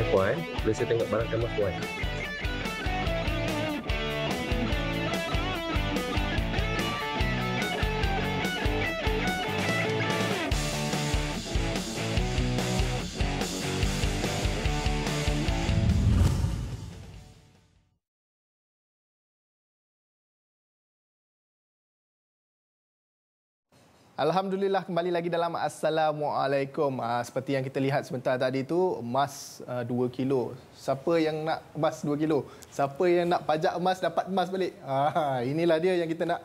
Puan, boleh saya tengok barang kemas Puan? Alhamdulillah, kembali lagi dalam Assalamualaikum. Seperti yang kita lihat sebentar tadi tu, emas 2 kilo. Siapa yang nak emas 2 kilo? Siapa yang nak pajak emas dapat emas balik? Inilah dia yang kita nak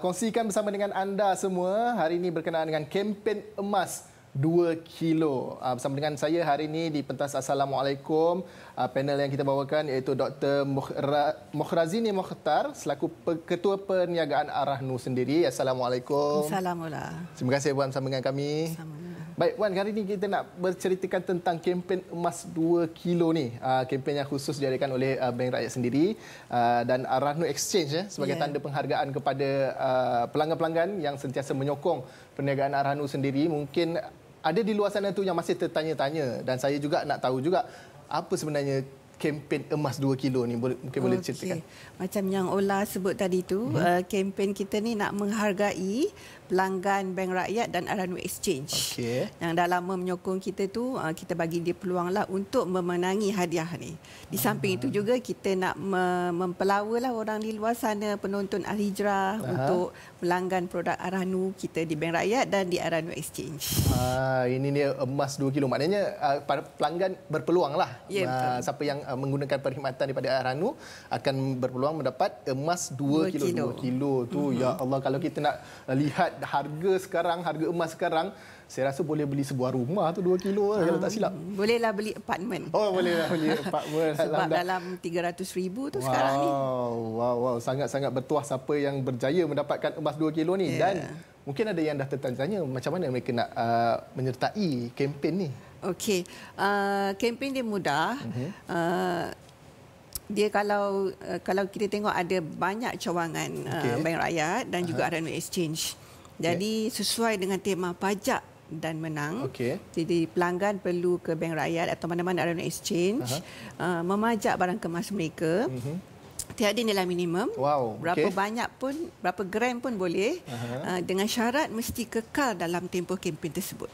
kongsikan bersama dengan anda semua. Hari ini berkenaan dengan kempen emas 2 kilo. Bersama dengan saya hari ini di pentas Assalamualaikum, panel yang kita bawakan iaitu Dr. Mukhrazini Mokhtar selaku Ketua Perniagaan Ar-Rahnu sendiri. Assalamualaikum. Assalamualaikum. Terima kasih Puan bersama dengan kami. Baik Puan, hari ini kita nak berceritakan tentang kempen emas 2 kilo ni. Kempen yang khusus diadakan oleh Bank Rakyat sendiri dan Ar-Rahnu Exchange sebagai tanda penghargaan kepada pelanggan-pelanggan yang sentiasa menyokong perniagaan Ar-Rahnu sendiri. Mungkin ada di luar sana tu yang masih tertanya-tanya dan saya juga nak tahu juga apa sebenarnya kempen emas 2 kilo ni. Mungkin boleh ceritakan. Macam yang Ola sebut tadi tu, kempen kita ni nak menghargai pelanggan Bank Rakyat dan Ar-Rahnu Exchange. Yang dah lama menyokong kita tu, kita bagi dia peluanglah untuk memenangi hadiah ni. Di samping itu juga kita nak mempelawalah orang di luar sana, penonton Al-Hijrah untuk pelanggan produk Ar-Rahnu kita di Bank Rakyat dan di Ar-Rahnu Exchange. Ini dia emas 2 kilo. Maknanya para pelanggan berpeluanglah. Siapa yang menggunakan perkhidmatan daripada Ar-Rahnu akan berpeluang mendapat emas 2 kilo. 2 kilo tu, ya Allah, kalau kita nak lihat harga sekarang, harga emas sekarang, saya rasa boleh beli sebuah rumah tu 2 kilo kalau tak silap. Bolehlah beli apartmen. Oh, bolehlah beli apartmen. Sebab dalam 300,000 tu sekarang ni. Wow, sangat-sangat bertuah siapa yang berjaya mendapatkan emas 2 kilo ni. Dan mungkin ada yang dah tertanya macam mana mereka nak menyertai kempen ni. Okey, kempen dia mudah. Dia kalau kita tengok ada banyak cawangan Bank Rakyat dan juga Ar-Rahnu Exchange. Jadi sesuai dengan tema pajak dan menang. Jadi pelanggan perlu ke Bank Rakyat atau mana-mana Ar-Rahnu Exchange memajak barang kemas mereka. Tiada nilai minimum. Berapa banyak pun, berapa gram pun boleh. Dengan syarat mesti kekal dalam tempoh kempen tersebut.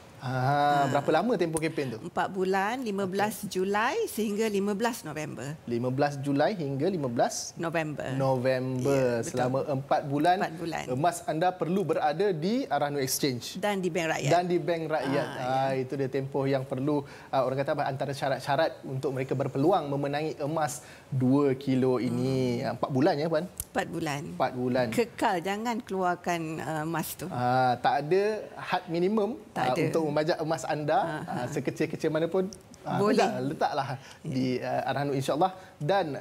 Berapa lama tempoh kempen tu? 4 bulan, 15 Julai sehingga 15 November. 15 Julai hingga 15 November. Selama 4 bulan, emas anda perlu berada di Ar-Rahnu Exchange dan di Bank Rakyat. Itu dia tempoh yang perlu, orang kata antara syarat-syarat untuk mereka berpeluang memenangi emas 2 kilo ini. 4 bulan ya Puan? 4 bulan. 4 bulan. Kekal, jangan keluarkan emas tu. Tak ada had minimum untuk memajak emas anda. Sekecil-kecil mana pun boleh letaklah di Ar-Rahnu insya-Allah. Dan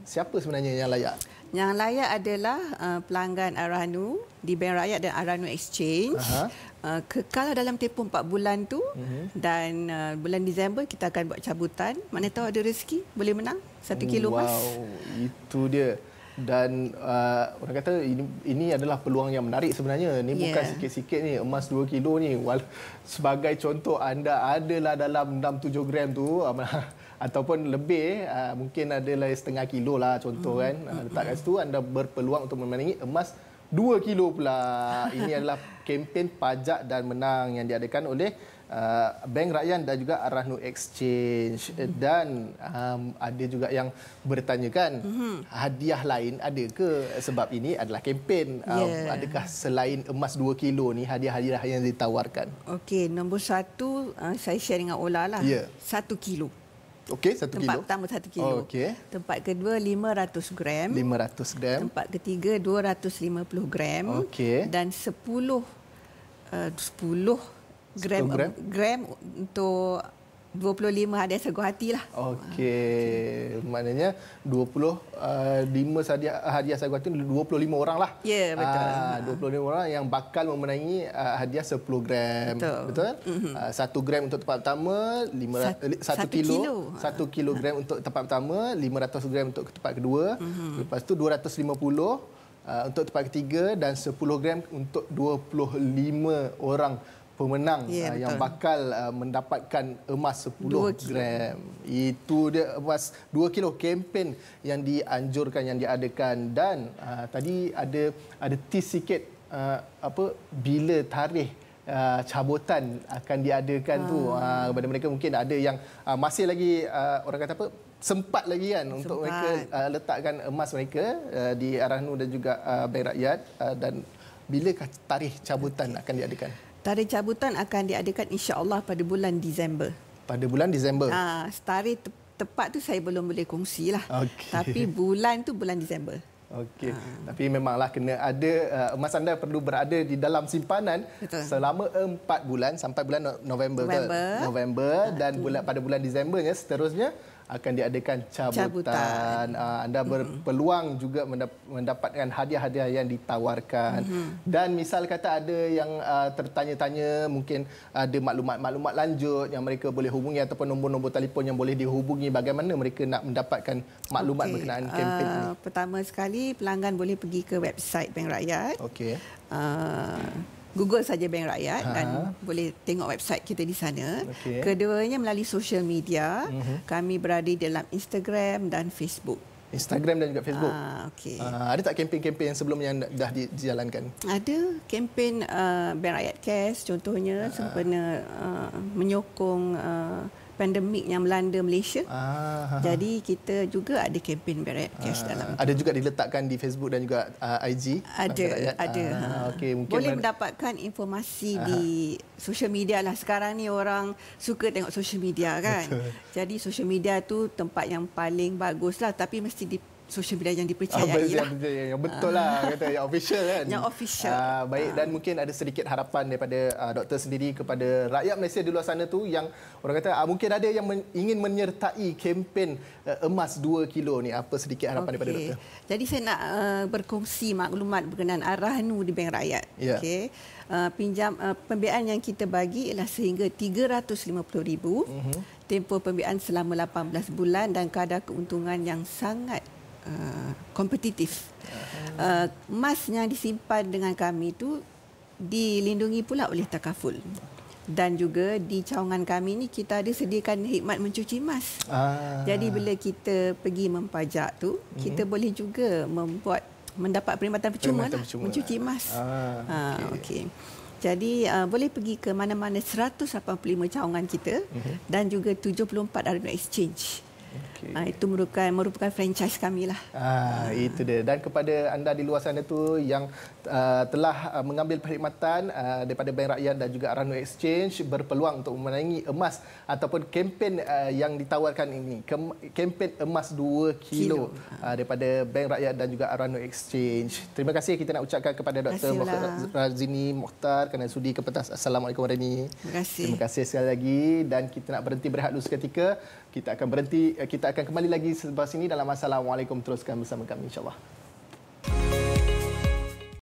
siapa sebenarnya yang layak? Yang layak adalah pelanggan Ar-Rahnu di Bank Rakyat dan Ar-Rahnu Exchange. Kekal dalam tempoh 4 bulan tu. Dan bulan Disember kita akan buat cabutan. Mana tahu ada rezeki boleh menang 1 kilo emas. Itu dia. Dan orang kata ini adalah peluang yang menarik sebenarnya. Ini bukan sikit-sikit ni, emas 2 kilo ni. Sebagai contoh, anda adalah dalam 6-7 gram tu ataupun lebih, mungkin adalah setengah kilo lah contoh kan. Letak kat situ, anda berpeluang untuk memenangi emas 2 kilo pula. Ini adalah kempen pajak dan menang yang diadakan oleh Bank Rakyat dan juga Ar-Rahnu Exchange. Dan ada juga yang bertanyakan hadiah lain ada ke, sebab ini adalah kempen. Adakah selain emas 2 kilo ni hadiah-hadiah yang ditawarkan? Okey, nombor 1 saya share dengan Ola lah. 1 kilo. Okey, 1 kilo. Tempat pertama 1 kilo. Tempat kedua 500 gram. 500 gram. Tempat ketiga 250 gram. Dan 10 gram untuk 25 hadiah seguh hati lah. Maknanya 25 hadiah seguh hati 25 orang lah. Betul. 25 orang yang bakal memenangi hadiah 10 gram. Betul? 1 gram untuk tempat pertama, 1 kilogram untuk tempat pertama, 500 gram untuk tempat kedua. Lepas tu 250 untuk tempat ketiga dan 10 gram untuk 25 orang pemenang yang bakal mendapatkan emas 10 gram. Itu dia emas 2 kilo, kempen yang dianjurkan, yang diadakan. Dan tadi ada tease sikit bila tarikh cabutan akan diadakan tu. Kepada mereka mungkin ada yang masih lagi orang kata sempat lagi kan untuk mereka letakkan emas mereka di Arahnu dan juga Bank Rakyat. Dan bila tarikh cabutan akan diadakan? Tarikh cabutan akan diadakan insya-Allah pada bulan Disember. Pada bulan Disember. Tarikh tepat tu saya belum boleh kongsilah. Tapi bulan tu bulan Disember. Okey. Tapi memanglah kena ada emas anda perlu berada di dalam simpanan selama 4 bulan sampai bulan November. Dan pada bulan Disembernya seterusnya akan diadakan cabutan. Anda berpeluang juga mendapatkan hadiah-hadiah yang ditawarkan. Dan misal kata ada yang tertanya-tanya, mungkin ada maklumat-maklumat lanjut yang mereka boleh hubungi ataupun nombor-nombor telefon yang boleh dihubungi, bagaimana mereka nak mendapatkan maklumat berkenaan kempen ini? Pertama sekali, pelanggan boleh pergi ke website Bank Rakyat. Google saja Bank Rakyat dan boleh tengok website kita di sana. Keduanya melalui social media. Kami berada dalam Instagram dan Facebook. Instagram dan juga Facebook. Ada tak kempen-kempen yang sebelum yang dah dijalankan? Ada kempen Bank Rakyat Cash contohnya sempena menyokong pandemik yang melanda Malaysia. Jadi kita juga ada kempen Bank Rakyat Cash dalam. Ada juga diletakkan di Facebook dan juga IG? Ada. Mungkin boleh mendapatkan informasi di social media lah. Sekarang ni orang suka tengok social media kan. Jadi social media tu tempat yang paling bagus lah. Tapi mesti di social media yang dipercayai lah. Yang betul lah, kata yang official kan. Yang official. Baik, dan mungkin ada sedikit harapan daripada doktor sendiri kepada rakyat Malaysia di luar sana tu yang orang kata mungkin ada yang ingin menyertai kempen emas 2 kilo ni. Apa sedikit harapan daripada doktor? Jadi saya nak berkongsi maklumat berkenaan Arahnu di Bank Rakyat. Pembiayaan yang kita bagi ialah sehingga RM350,000. Tempoh pembiayaan selama 18 bulan dan kadar keuntungan yang sangat kompetitif. Emas yang disimpan dengan kami itu dilindungi pula oleh takaful. Dan juga di cawangan kami ni kita ada sediakan khidmat mencuci emas. Jadi bila kita pergi mempajak tu, kita boleh juga mendapat perkhidmatan percuma lah, mencuci emas. Jadi boleh pergi ke mana-mana 185 cawangan kita dan juga 74 Arahnu Exchange. Itu merupakan franchise kami lah. Itu dia. Dan kepada anda di luar sana tu yang telah mengambil perkhidmatan daripada Bank Rakyat dan juga Arahnu Exchange, berpeluang untuk memenangi emas ataupun kempen yang ditawarkan ini, kempen emas 2 kilo daripada Bank Rakyat dan juga Arahnu Exchange. Terima kasih kita nak ucapkan kepada Dr. Razini Mokhtar kerana sudi ke pentas. Assalamualaikum warahmatullahi wabarakatuh. Terima kasih sekali lagi, dan kita nak berhenti berehat dulu seketika. Kita akan kembali lagi selepas ini dalam Assalamualaikum. Teruskan bersama kami insya-Allah.